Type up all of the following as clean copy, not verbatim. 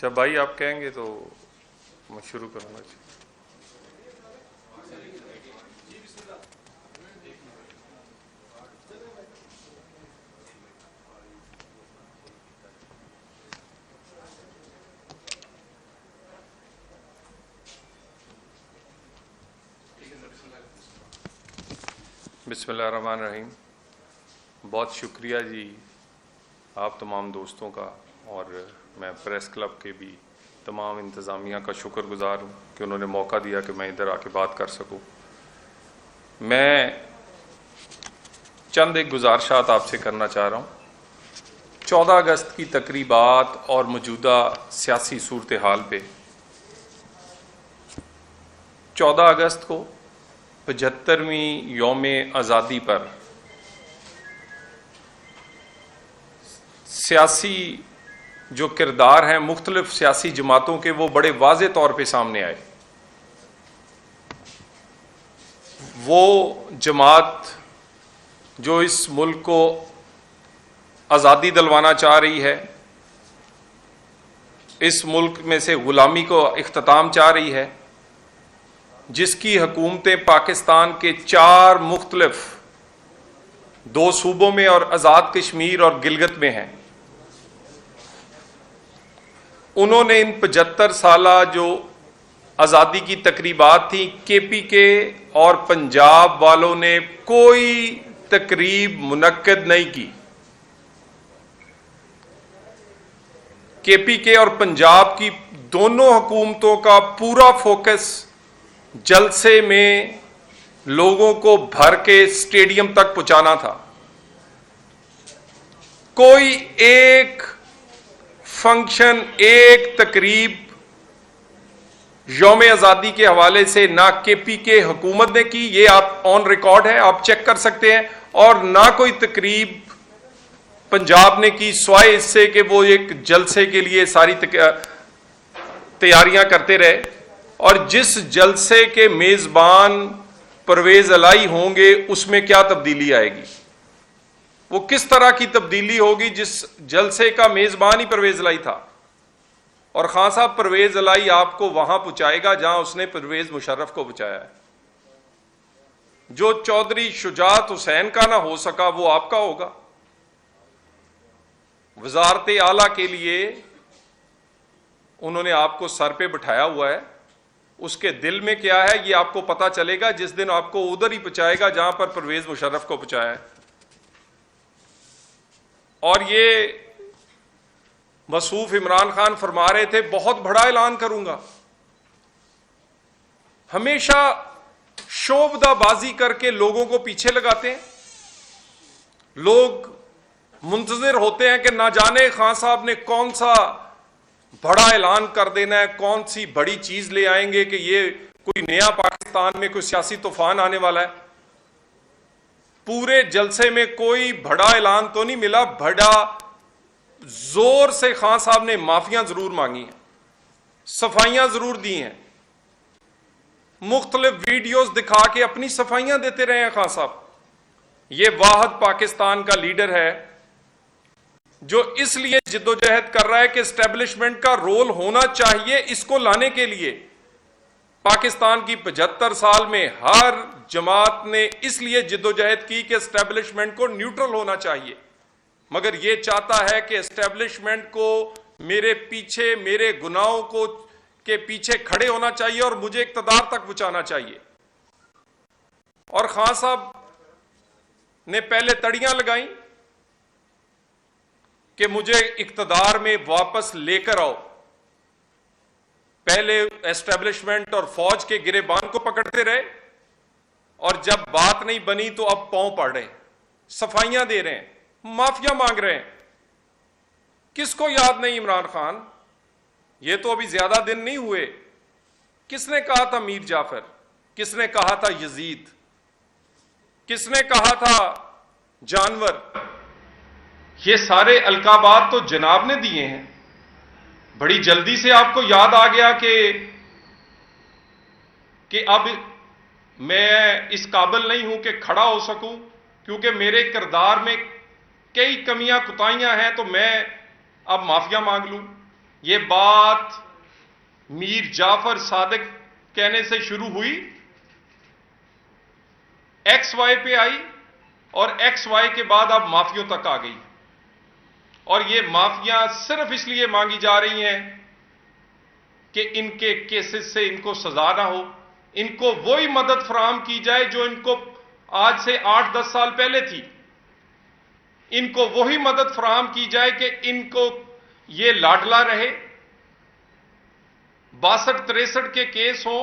जब भाई आप कहेंगे तो मैं शुरू करूँगा जी। बिस्मिल्लाहिर्रहमानिर्रहीम। बहुत शुक्रिया जी आप तमाम दोस्तों का, और मैं प्रेस क्लब के भी तमाम इंतज़ामिया का शुक्रगुज़ार हूँ कि उन्होंने मौका दिया कि मैं इधर आके बात कर सकूँ। मैं चंद एक गुजारिशात आपसे करना चाह रहा हूँ। 14 अगस्त की तकरीबात और मौजूदा सियासी सूरत हाल पे 14 अगस्त को 75वीं यौम आज़ादी पर सियासी जो किरदार हैं मुख्तलिफ सियासी जमातों के, वो बड़े वाज़े तौर पे सामने आए। वो जमात जो इस मुल्क को आज़ादी दिलवाना चाह रही है, इस मुल्क में से गुलामी को इख्तिताम चाह रही है, जिसकी हुकूमतें पाकिस्तान के 4 मुख्तलिफ 2 सूबों में और आज़ाद कश्मीर और गिलगित में हैं, उन्होंने इन 75 साला जो आज़ादी की तकरीबात थी, KPK और पंजाब वालों ने कोई तकरीब मुनक्किद नहीं की। KPK और पंजाब की दोनों हुकूमतों का पूरा फोकस जलसे में लोगों को भर के स्टेडियम तक पहुंचाना था। कोई एक फंक्शन, एक तकरीब यौम आज़ादी के हवाले से ना KPK हुकूमत ने की, ये आप ऑन रिकॉर्ड है, आप चेक कर सकते हैं, और ना कोई तकरीब पंजाब ने की, स्वाय इससे कि वो एक जलसे के लिए सारी तैयारियां करते रहे। और जिस जलसे के मेज़बान परवेज इलाही होंगे, उसमें क्या तब्दीली आएगी, वो किस तरह की तब्दीली होगी जिस जलसे का मेज़बान ही परवेज इलाही था। और खान साहब परवेज इलाही आपको वहां पहुंचाएगा जहां उसने परवेज मुशर्रफ को पहुंचाया है। जो चौधरी शुजात हुसैन का ना हो सका, वो आपका होगा। वजारत आला के लिए उन्होंने आपको सर पे बिठाया हुआ है, उसके दिल में क्या है ये आपको पता चलेगा जिस दिन आपको उधर ही पहुंचाएगा जहां पर परवेज मुशर्रफ को पहुंचाया है। और ये मसूफ इमरान खान फरमा रहे थे बहुत बड़ा ऐलान करूंगा। हमेशा शोबदाबाजी करके लोगों को पीछे लगाते हैं। लोग मुंतजिर होते हैं कि ना जाने खान साहब ने कौन सा बड़ा ऐलान कर देना है, कौन सी बड़ी चीज ले आएंगे कि ये कोई नया पाकिस्तान में कोई सियासी तूफान आने वाला है। पूरे जलसे में कोई बड़ा ऐलान तो नहीं मिला। बड़ा जोर से खान साहब ने माफियां जरूर मांगी हैं, सफाइयां जरूर दी हैं, मुख्तलिफ वीडियोस दिखा के अपनी सफाइयां देते रहे हैं खान साहब। ये वाहिद पाकिस्तान का लीडर है जो इसलिए जिद्दोजहद कर रहा है कि एस्टेब्लिशमेंट का रोल होना चाहिए। इसको लाने के लिए पाकिस्तान की 75 साल में हर जमात ने इसलिए जिद्दोजहद की कि एस्टेब्लिशमेंट को न्यूट्रल होना चाहिए, मगर यह चाहता है कि एस्टेब्लिशमेंट को मेरे पीछे, मेरे गुनाहों को के पीछे खड़े होना चाहिए और मुझे इक्तदार तक पहुंचाना चाहिए। और खान साहब ने पहले तड़ियां लगाई कि मुझे इक्तदार में वापस लेकर आओ। पहले एस्टेब्लिशमेंट और फौज के गिरेबान को पकड़ते रहे, और जब बात नहीं बनी तो अब पांव पड़ रहे हैं, सफाइयां दे रहे हैं, माफिया मांग रहे हैं। किसको याद नहीं इमरान खान? ये तो अभी ज्यादा दिन नहीं हुए। किसने कहा था मीर जाफर? किसने कहा था यजीद? किसने कहा था जानवर? ये सारे अलकाबात तो जनाब ने दिए हैं। बड़ी जल्दी से आपको याद आ गया कि अब मैं इस काबिल नहीं हूं कि खड़ा हो सकूं, क्योंकि मेरे किरदार में कई कमियां कुताहियां हैं, तो मैं अब माफिया मांग लूं। ये बात मीर जाफर सादिक कहने से शुरू हुई, एक्स वाई पे आई और एक्स वाई के बाद अब माफियों तक आ गई। और ये माफिया सिर्फ इसलिए मांगी जा रही हैं कि इनके केसेस से इनको सजा ना हो, इनको वही मदद फराहम की जाए जो इनको आज से 8-10 साल पहले थी। इनको वही मदद फराहम की जाए कि इनको ये लाडला रहे। 62-63 के केस हों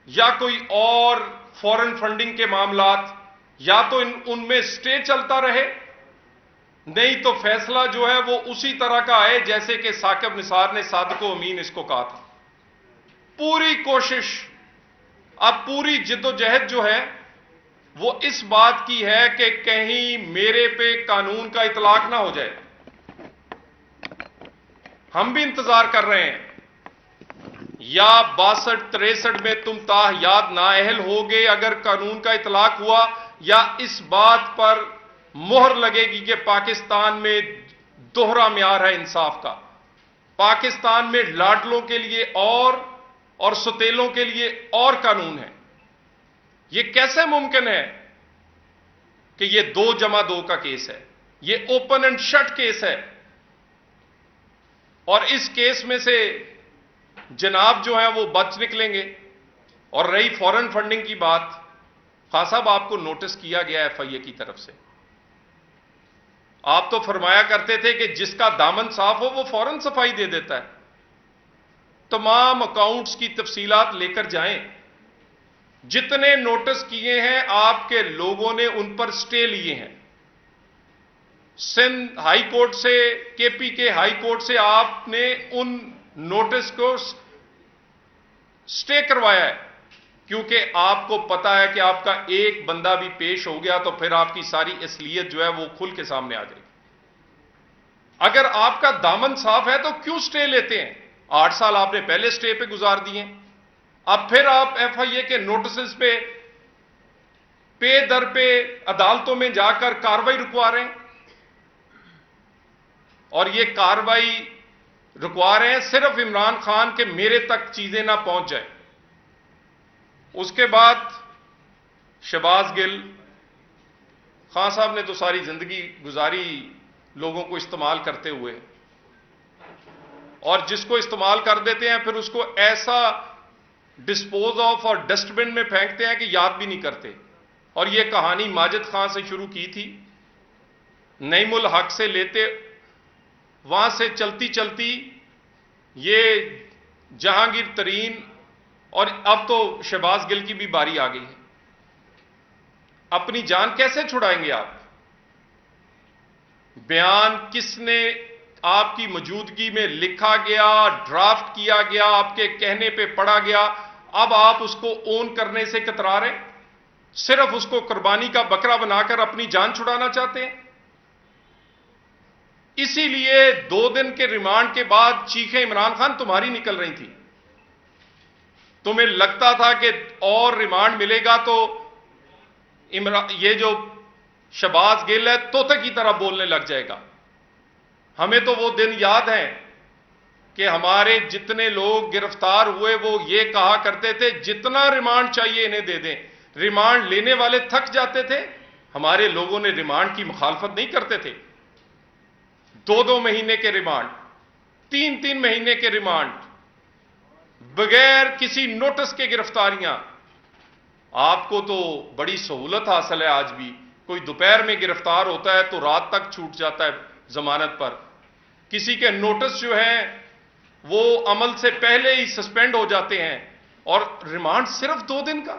या कोई और फॉरेन फंडिंग के मामलात, या तो उनमें स्टे चलता रहे, नहीं तो फैसला जो है वो उसी तरह का आए जैसे कि साकिब निसार ने सादिको अमीन इसको कहा था। पूरी कोशिश, अब पूरी जिद्दोजहद जो है वो इस बात की है कि कहीं मेरे पे कानून का इतलाक ना हो जाए। हम भी इंतजार कर रहे हैं, या 62-63 में तुम ताहयात नाअहल होगे अगर कानून का इतलाक हुआ, या इस बात पर मोहर लगेगी कि पाकिस्तान में दोहरा म्यार है इंसाफ का। पाकिस्तान में लाडलों के लिए और सुतेलों के लिए और कानून है। यह कैसे मुमकिन है कि यह 2+2 का केस है? यह ओपन एंड शट केस है। और इस केस में से जनाब जो है वो बच निकलेंगे। और रही फॉरेन फंडिंग की बात, खान साहब आपको नोटिस किया गया एफआईए की तरफ से। आप तो फरमाया करते थे कि जिसका दामन साफ हो वो फौरन सफाई दे देता है। तमाम अकाउंट्स की तफसीलात लेकर जाएं। जितने नोटिस किए हैं आपके लोगों ने उन पर स्टे लिए हैं। सिंध हाई कोर्ट से, केपी के हाई कोर्ट से आपने उन नोटिस को स्टे करवाया है, क्योंकि आपको पता है कि आपका एक बंदा भी पेश हो गया तो फिर आपकी सारी असलियत जो है वो खुल के सामने आ जाएगी। अगर आपका दामन साफ है तो क्यों स्टे लेते हैं? 8 साल आपने पहले स्टे पे गुजार दिए, अब फिर आप एफआईए के नोटिस पे दर पे अदालतों में जाकर कार्रवाई रुकवा रहे हैं। और ये कार्रवाई रुकवा रहे हैं सिर्फ इमरान खान के मेरे तक चीजें ना पहुंच जाए। उसके बाद शहबाज गिल, खान साहब ने तो सारी जिंदगी गुजारी लोगों को इस्तेमाल करते हुए, और जिसको इस्तेमाल कर देते हैं फिर उसको ऐसा डिस्पोज ऑफ और डस्टबिन में फेंकते हैं कि याद भी नहीं करते। और यह कहानी माजिद खान से शुरू की थी, नईमुल हक से लेते, वहां से चलती चलती ये जहांगीर तरीन, और अब तो शहबाज गिल की भी बारी आ गई है। अपनी जान कैसे छुड़ाएंगे आप? बयान किसने आपकी मौजूदगी में लिखा गया, ड्राफ्ट किया गया, आपके कहने पे पढ़ा गया, अब आप उसको ओन करने से कतरा रहे, सिर्फ उसको कुर्बानी का बकरा बनाकर अपनी जान छुड़ाना चाहते हैं। इसीलिए 2 दिन के रिमांड के बाद चीखें इमरान खान तुम्हारी निकल रही थी। तुम्हें लगता था कि और रिमांड मिलेगा तो ये जो शहबाज गिल है तोते की तरह बोलने लग जाएगा। हमें तो वो दिन याद है कि हमारे जितने लोग गिरफ्तार हुए वो ये कहा करते थे जितना रिमांड चाहिए इन्हें दे दें। रिमांड लेने वाले थक जाते थे। हमारे लोगों ने रिमांड की मुखालफत नहीं करते थे। 2-2 महीने के रिमांड, 3-3 महीने के रिमांड, बगैर किसी नोटिस के गिरफ्तारियां। आपको तो बड़ी सहूलत हासिल है आज भी। कोई दोपहर में गिरफ्तार होता है तो रात तक छूट जाता है जमानत पर। किसी के नोटिस जो हैं वो अमल से पहले ही सस्पेंड हो जाते हैं, और रिमांड सिर्फ 2 दिन का।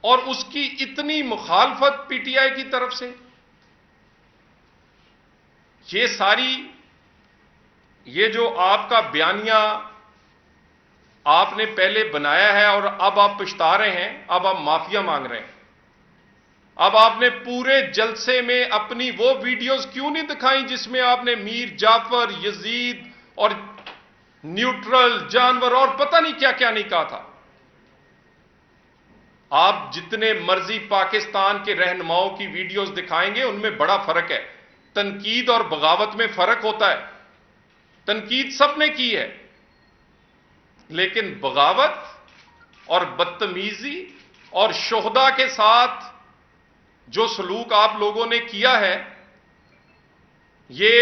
और उसकी इतनी मुखालफत पीटीआई की तरफ से। ये जो आपका बयानिया आपने पहले बनाया है और अब आप पछता रहे हैं, अब आप माफिया मांग रहे हैं। अब आपने पूरे जलसे में अपनी वो वीडियोस क्यों नहीं दिखाई जिसमें आपने मीर जाफर, यजीद और न्यूट्रल जानवर और पता नहीं क्या क्या नहीं कहा था। आप जितने मर्जी पाकिस्तान के रहनुमाओं की वीडियोस दिखाएंगे उनमें बड़ा फर्क है। तनकीद और बगावत में फर्क होता है। तनकीद सबने की है, लेकिन बगावत और बदतमीजी और शोहदा के साथ जो सलूक आप लोगों ने किया है, ये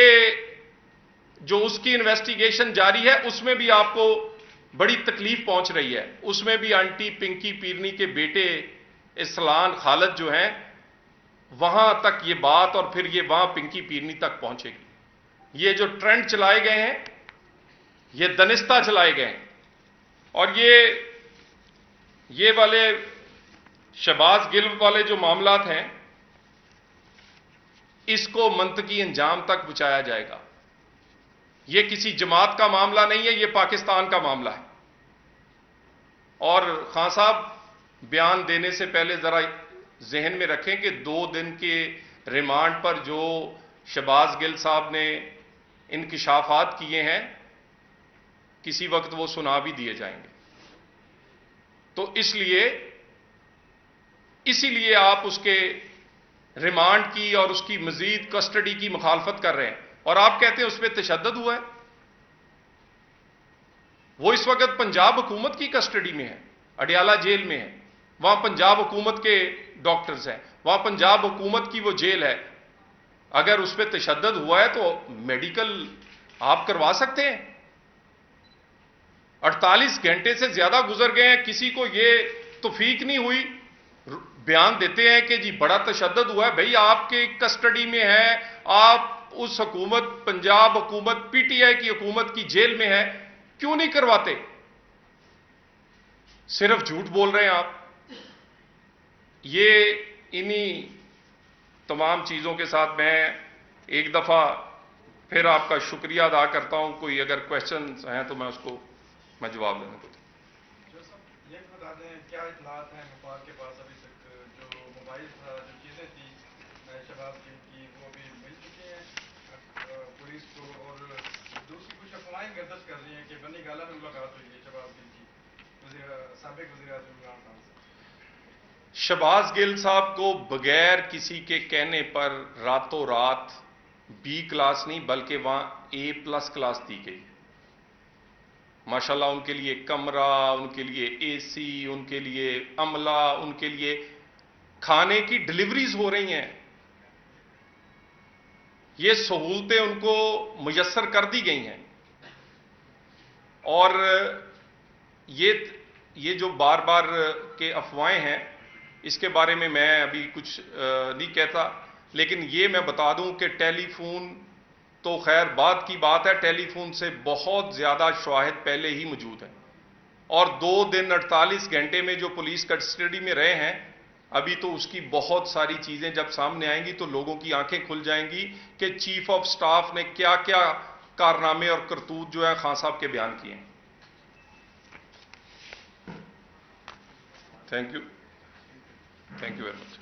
जो उसकी इन्वेस्टिगेशन जारी है उसमें भी आपको बड़ी तकलीफ पहुंच रही है। उसमें भी आंटी पिंकी पीरनी के बेटे इस्लान खालिद जो हैं, वहां तक ये बात और फिर ये वहां पिंकी पीरनी तक पहुंचेगी। ये जो ट्रेंड चलाए गए हैं, ये दनिस्ता चलाए गए हैं, और ये वाले शहबाज गिल वाले जो मामलात हैं, इसको मंतकी अंजाम तक पहुंचाया जाएगा। ये किसी जमात का मामला नहीं है, ये पाकिस्तान का मामला है। और खान साहब बयान देने से पहले जरा जहन में रखें कि 2 दिन के रिमांड पर जो शहबाज गिल साहब ने इंकिशाफात किए हैं, किसी वक्त वो सुना भी दिए जाएंगे। तो इसीलिए आप उसके रिमांड की और उसकी मजीद कस्टडी की मुखालफत कर रहे हैं, और आप कहते हैं उस पर तशद्दुद हुआ है। वो इस वक्त पंजाब हुकूमत की कस्टडी में है, अडियाला जेल में है। वहां पंजाब हुकूमत के डॉक्टर्स हैं, वहां पंजाब हुकूमत की वो जेल है। अगर उस पर तशद्दुद हुआ है तो मेडिकल आप करवा सकते हैं। 48 घंटे से ज्यादा गुजर गए हैं, किसी को ये तौफीक नहीं हुई। बयान देते हैं कि जी बड़ा तशद्दुद हुआ है। भाई आपके कस्टडी में है, आप उस हुकूमत, पंजाब हुकूमत, पीटीआई की हुकूमत की जेल में है, क्यों नहीं करवाते? सिर्फ झूठ बोल रहे हैं आप। ये इन्हीं तमाम चीजों के साथ मैं एक दफा फिर आपका शुक्रिया अदा करता हूं। कोई अगर क्वेश्चन हैं तो मैं जवाब देने को। ये बता दें क्या इतलात हैं नेपाल के पास अभी तक, जो मोबाइल जो चीज़ें थी शहबाज गिल की, वो भी मिल चुकी हैं पुलिस को, और दूसरी कुछ अफवाहें गर्दिश कर रही हैं कि बनी गाला में मुलाकात हुई है शहबाज गिल की साबिक वज़ीर आज़म इमरान खान से। शहबाज गिल साहब को बगैर किसी के कहने पर रातों रात B क्लास नहीं बल्कि वहां A+ क्लास दी गई। माशाल्लाह, उनके लिए कमरा, उनके लिए AC, उनके लिए अमला, उनके लिए खाने की डिलीवरीज हो रही हैं। ये सहूलतें उनको मुयस्सर कर दी गई हैं। और ये जो बार बार के अफवाहें हैं, इसके बारे में मैं अभी कुछ नहीं कहता, लेकिन ये मैं बता दूं कि टेलीफोन तो खैर बाद की बात है, टेलीफोन से बहुत ज्यादा शवाहिद पहले ही मौजूद हैं। और 2 दिन 48 घंटे में जो पुलिस कस्टडी में रहे हैं, अभी तो उसकी बहुत सारी चीजें जब सामने आएंगी तो लोगों की आंखें खुल जाएंगी कि चीफ ऑफ स्टाफ ने क्या क्या कारनामे और करतूत जो है खान साहब के बयान किए हैं। Thank you very much.